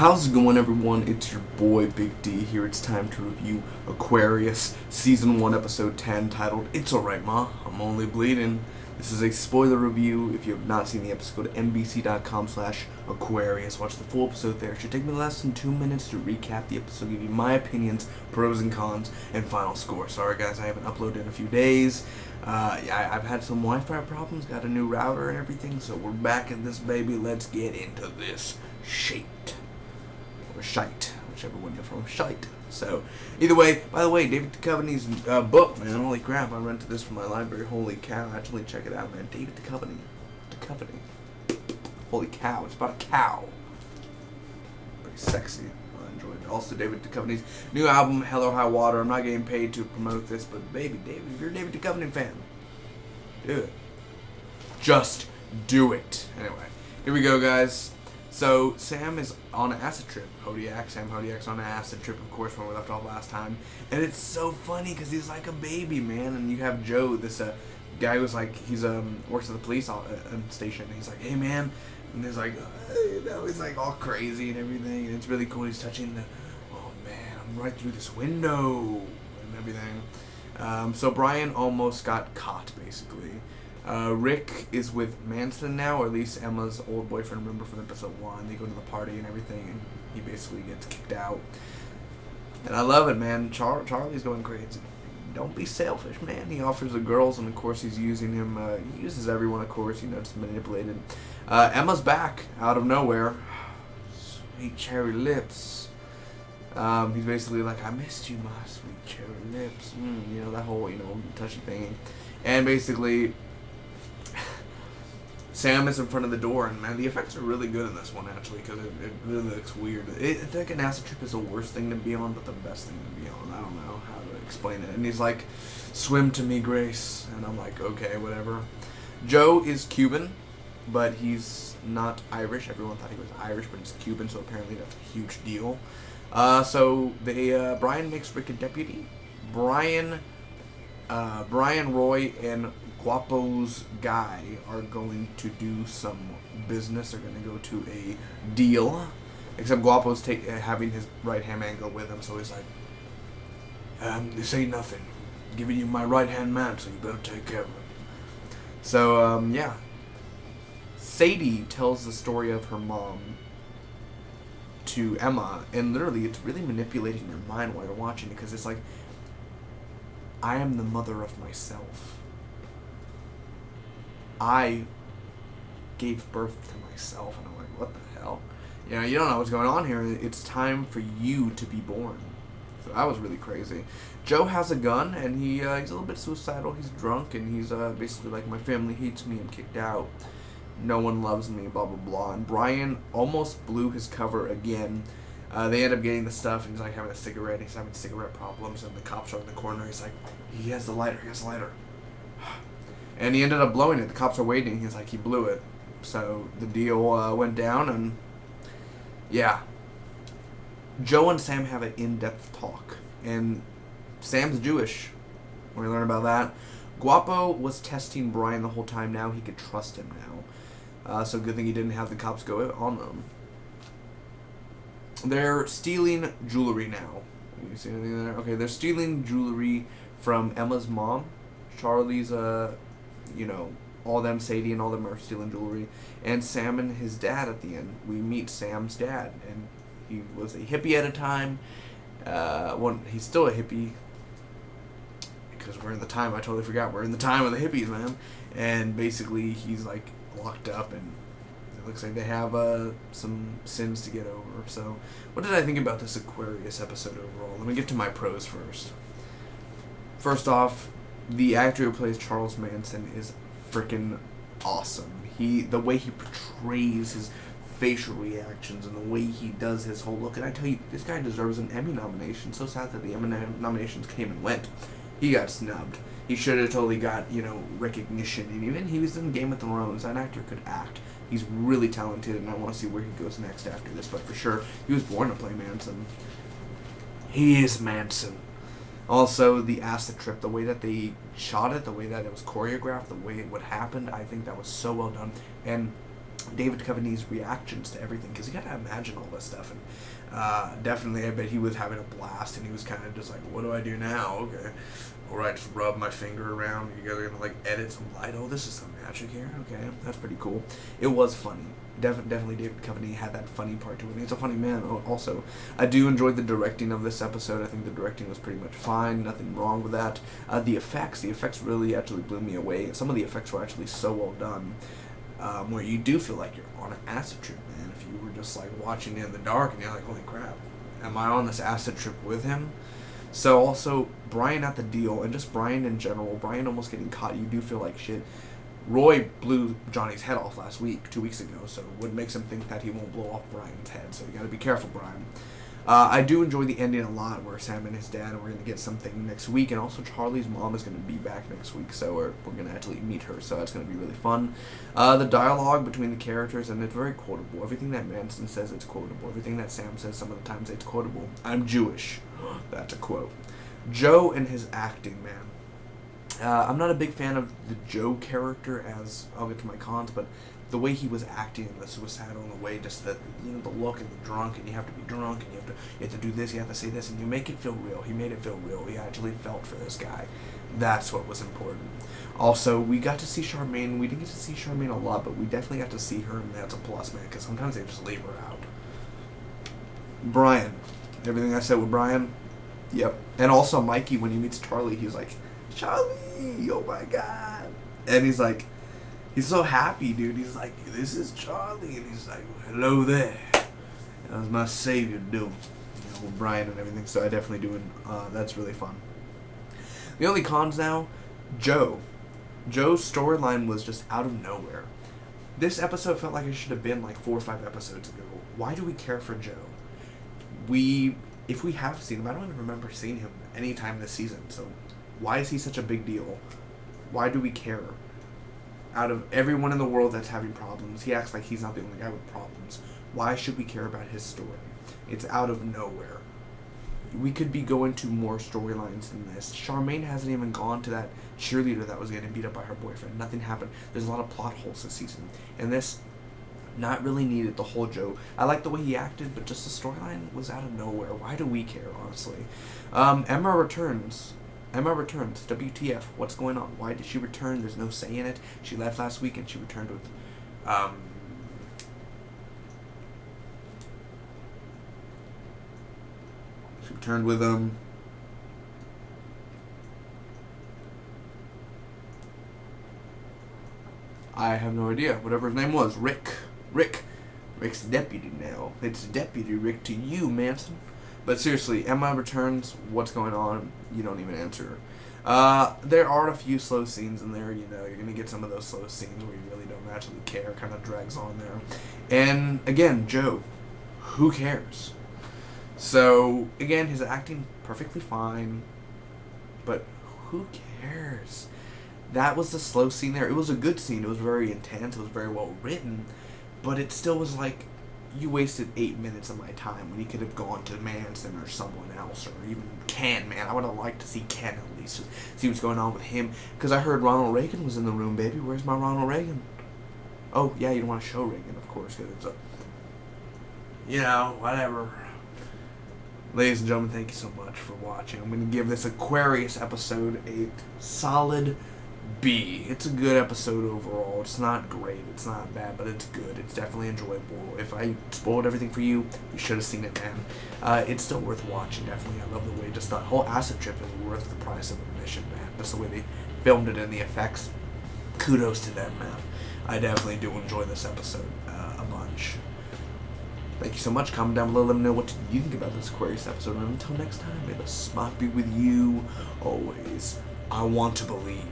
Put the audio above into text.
How's it going, everyone? It's your boy Big D here. It's time to review Aquarius Season 1 Episode 10 titled It's Alright Ma, I'm Only Bleeding. This is a spoiler review. If you have not seen the episode, go to nbc.com/Aquarius. Watch the full episode there. It should take me less than 2 minutes to recap the episode, give you my opinions, pros and cons, and final score. Sorry guys, I haven't uploaded in a few days. I've had some Wi-Fi problems, got a new router and everything, so we're back in this baby. Let's get into this shit. Or shite, whichever one you're from, shite. So, either way, by the way, David Duchovny's book, man, holy crap, I rented this from my library, holy cow, actually check it out, man, David Duchovny, holy cow, it's about a cow, pretty sexy, I enjoyed it. Also, David Duchovny's new album, Hell or High Water. I'm not getting paid to promote this, but baby, David, if you're a David Duchovny fan, do it, just do it. Anyway, here we go, guys. So, Sam is on an acid trip. Sam Hodiak's on an acid trip, of course, when we left off last time. And it's so funny because he's like a baby, man. And you have Joe, this guy who's like, he's works at the police station. And he's like, hey, man. And he's like, he's like all crazy and everything. And it's really cool. He's touching the, oh, man, I'm right through this window and everything. So Brian almost got caught, basically. Rick is with Manson now, or at least Emma's old boyfriend, remember from episode 1. They go to the party and everything, and he basically gets kicked out. And I love it, man. Charlie's going crazy. Don't be selfish, man. He offers the girls, and of course he's using him. He uses everyone, of course, you know, it's manipulated. Emma's back, out of nowhere. Sweet cherry lips. He's basically like, I missed you, my sweet cherry lips. You know, that whole, you know, touchy thing. And basically, Sam is in front of the door, and man, the effects are really good in this one, actually, because it really looks weird. I think an acid trip is the worst thing to be on, but the best thing to be on. I don't know how to explain it. And he's like, swim to me, Grace. And I'm like, okay, whatever. Joe is Cuban, but he's not Irish. Everyone thought he was Irish, but he's Cuban, so apparently that's a huge deal. So Brian makes Rick a deputy. Brian, Roy, and Guapo's guy are going to do some business. They're going to go to a deal. Except Guapo's having his right-hand man go with him, so he's like, this ain't nothing. I'm giving you my right-hand man, so you better take care of him. So, yeah. Sadie tells the story of her mom to Emma, and literally it's really manipulating your mind while you're watching it, because it's like, I am the mother of myself. I gave birth to myself, and I'm like, what the hell? You know, you don't know what's going on here. It's time for you to be born. So that was really crazy. Joe has a gun, and he's a little bit suicidal. He's drunk, and he's basically like, my family hates me, I'm kicked out. No one loves me, blah, blah, blah. And Brian almost blew his cover again. They end up getting the stuff, and he's like having a cigarette. He's having cigarette problems, and the cops are in the corner. He's like, he has the lighter. And he ended up blowing it. The cops are waiting. He's like, he blew it. So the deal went down, and yeah. Joe and Sam have an in-depth talk, and Sam's Jewish. We're going to learn about that. Guapo was testing Brian the whole time. Now he could trust him now. So good thing he didn't have the cops go on them. They're stealing jewelry now. You see anything there? Okay, they're stealing jewelry from Emma's mom. Charlie's, you know, all them, Sadie and all them are stealing jewelry. And Sam and his dad at the end. We meet Sam's dad, and he was a hippie at a time. He's still a hippie, because we're in the time, I totally forgot, we're in the time of the hippies, man. And basically, he's like locked up, and it looks like they have some sins to get over. So, what did I think about this Aquarius episode overall? Let me get to my pros first. First off, the actor who plays Charles Manson is freaking awesome. The way he portrays his facial reactions and the way he does his whole look. And I tell you, this guy deserves an Emmy nomination. So sad that the Emmy nominations came and went. He got snubbed. He should have totally got, you know, recognition. And even he was in Game of Thrones. That actor could act. He's really talented, and I want to see where he goes next after this. But for sure, he was born to play Manson. He is Manson. Also, the acid trip, the way that they shot it, the way that it was choreographed, the way it would happen, I think that was so well done. And David Duchovny's reactions to everything, because you got to imagine all this stuff. And definitely, I bet he was having a blast, and he was kind of just like, what do I do now? Okay. Or I just rub my finger around. You guys are going to, like, edit some light. Oh, this is some magic here. Okay, that's pretty cool. It was funny. Definitely David Duchovny had that funny part to it. He's a funny man. Also, I do enjoy the directing of this episode. I think the directing was pretty much fine. Nothing wrong with that. The effects really actually blew me away. Some of the effects were actually so well done, where you do feel like you're on an acid trip, man. If you were just like watching it in the dark and you're like, holy crap, am I on this acid trip with him? So also, Brian at the deal, and just Brian in general, Brian almost getting caught, you do feel like shit. Roy blew Johnny's head off 2 weeks ago, so what makes him think that he won't blow off Brian's head? So you gotta be careful, Brian. I do enjoy the ending a lot, where Sam and his dad are going to get something next week, and also Charlie's mom is going to be back next week, so we're going to actually meet her, so that's going to be really fun. The dialogue between the characters, and it's very quotable. Everything that Manson says, it's quotable. Everything that Sam says, some of the times, it's quotable. I'm Jewish. That's a quote. Joe and his acting, man. I'm not a big fan of the Joe character, as I'll get to my cons, but the way he was acting in the suicidal, in the way just the the look and the drunk, and you have to be drunk, and you have to do this, you have to say this, and you make it feel real. He made it feel real. He actually felt for this guy. That's what was important. Also, we got to see Charmaine. We didn't get to see Charmaine a lot, but we definitely got to see her, and that's a plus, man, because sometimes they just leave her out. Brian. Everything I said with Brian, yep. And also Mikey, when he meets Charlie, he's like, Charlie, oh my god. And he's like, he's so happy, dude. He's like, this is Charlie. And he's like, hello there. That was my savior doing, with Brian and everything. So I definitely do, that's really fun. The only cons now, Joe. Joe's storyline was just out of nowhere. This episode felt like it should have been like 4 or 5 episodes ago. Why do we care for Joe? If we have seen him, I don't even remember seeing him any time this season. So why is he such a big deal? Why do we care? Out of everyone in the world that's having problems, he acts like he's not the only guy with problems. Why should we care about his story? It's out of nowhere. We could be going to more storylines than this. Charmaine hasn't even gone to that cheerleader that was getting beat up by her boyfriend. Nothing happened. There's a lot of plot holes this season. And this, not really needed the whole Joe. I like the way he acted, but just the storyline was out of nowhere. Why do we care, honestly? Emma returns. WTF? What's going on? Why did she return? There's no say in it. She left last week and she returned with I have no idea. Whatever his name was. Rick's deputy now. It's Deputy Rick to you, Manson. But seriously, Emma returns. What's going on? You don't even answer her. There are a few slow scenes in there. You're going to get some of those slow scenes where you really don't actually care. Kind of drags on there. And again, Joe. Who cares? So, again, his acting perfectly fine. But who cares? That was the slow scene there. It was a good scene. It was very intense. It was very well written. But it still was like, you wasted 8 minutes of my time when you could have gone to Manson or someone else, or even Ken, man. I would have liked to see Ken at least, see what's going on with him. Because I heard Ronald Reagan was in the room, baby. Where's my Ronald Reagan? Oh, yeah, you don't want to show Reagan, of course, because it's a, whatever. Ladies and gentlemen, thank you so much for watching. I'm going to give this Aquarius episode a solid B. It's a good episode overall. It's not great, it's not bad, but it's good. It's definitely enjoyable. If I spoiled everything for you, you should have seen it, man. It's still worth watching, definitely. I love the way just the whole acid trip is worth the price of admission, man. Just the way they filmed it and the effects. Kudos to them, man. I definitely do enjoy this episode a bunch. Thank you so much. Comment down below. Let me know what you think about this Aquarius episode. And until next time, may the smart be with you always. I want to believe.